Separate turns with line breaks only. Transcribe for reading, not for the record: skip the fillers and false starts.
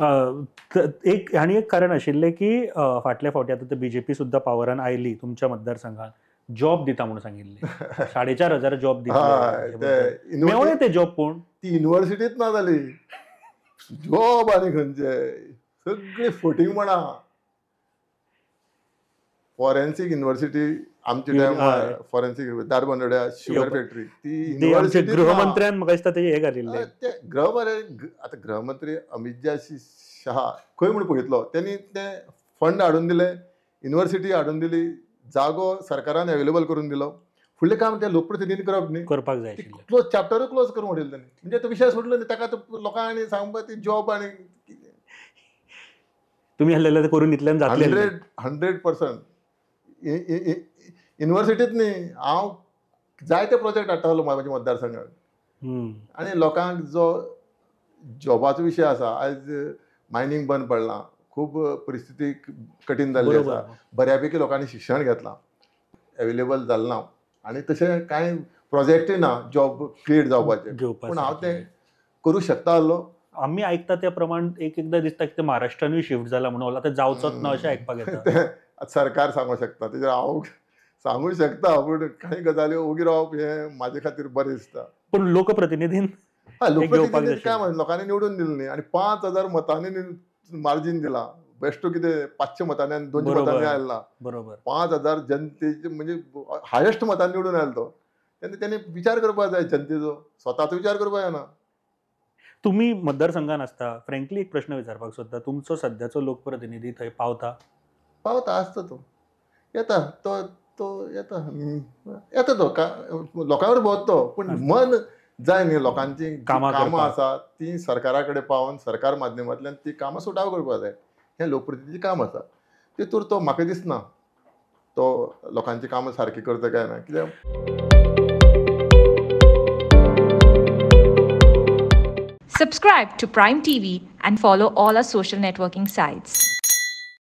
एक आणि एक कारण आशिल्लें की फाटल्या फावटी आतां ते बीजेपी सुद्धा पावरान आयली तुमच्या मतदारसंघात, जॉब दिता म्हणून सांगिल्लें 4,500 जॉब
हय
दितले मेवळे ते जॉब पूण
ती युनिव्हर्सिटीच ना जाली जॉब आनी खंयचे सगळी फटींग म्हणा फॉरेन्सीक युनिव्हर्सिटी आमच्या टायमार फॉरेन्सीक दारबांदोड्या शुगर फॅक्टरी ती युनिव्हर्सिटी
गृहमंत्र्यान म्हाका दिसता तेजे हे घालिल्लें
ते आता गृहमंत्री अमित शहा खंय म्हूण पळयतलो त्यांनी ते फंड हाडून दिले युनिव्हर्सिटी हाडून दिली जागो सरकारान अवेलेबल करून दिलो फुडलें काम त्या लोकप्रतिनिधीन करप न्ही
करपाक जाय आशिल्लें
क्लोज चॅप्टर क्लोज करून उडयलें त्यांनी म्हणजे तो विशय सोडलो न्ही ताका लोकांनी सांगपाक ती जॉब आनी
तुमी आहलेले ते करून दितल्यान जातलें
100% युनिव्हर्सिटीत न्ही हांव जायते प्रोजेक्ट हाडटालो म्हाज्या मतदारसंघात आनी लोकांक जो जॉबाचो विशय आसा आयज मायनींग बंद पडलां खूब परिस्थिती कठीण जाल्ली आसा बऱ्यापैकी लोकांनी शिक्षण घेतलां अवेलेबल जालें ना आनी तशें कांय प्रोजेक्टूय ना जॉब क्रिएट जावपाचे पूण हांव तें करूं शकता आसलो
आमी आयकता त्या प्रमाण एकदां दिसता की ते महाराष्ट्रानूय शिफ्ट जाला म्हणून आतां जावचोच ना अशें आयकपाक येता
सरकार सांगूं शकता तेजेर हांव सांगूं शकता पूण कांय गजाली ओगी रावप हें म्हाजे खातीर बरें दिसता
पूण लोकप्रतिनिधीन
लोकप्रतिनिधी काय म्हणून लोकांनी निवडून दिलें न्ही आनी 5,000 मतांनी मार्जीन दिला बेश्टो कितें 500 मतांनी आनी 200 मतांनी आयला
बरोबर
5,000 जनतेचे म्हणजे हायेस्ट मतांनी निवडून आयलो तो तेन्ना तेणी विचार करपाक जाय जनतेचो स्वताचो विचार करपाक जायना
तुमी मतदारसंघान आसता फ्रँकली एक प्रश्न विचारपाक सोदता तुमचो सद्याचो लोकप्रतिनिधी थंय पावता
आसता तो येता तो येता तो लोकां बरोबर भोंवता तो पूण मन जाय न्ही लोकांची कामां आसा ती सरकारा कडेन पावन सरकार माध्यमांतल्यान ती कामां सुटाव करपाक जाय हें लोकप्रतिनिधीचें काम आसा तेतूर तो म्हाका दिसना तो लोकांची कामां सारकी करता काय ना कित्याक
Subscribe to Prime TV and follow all our social networking sites.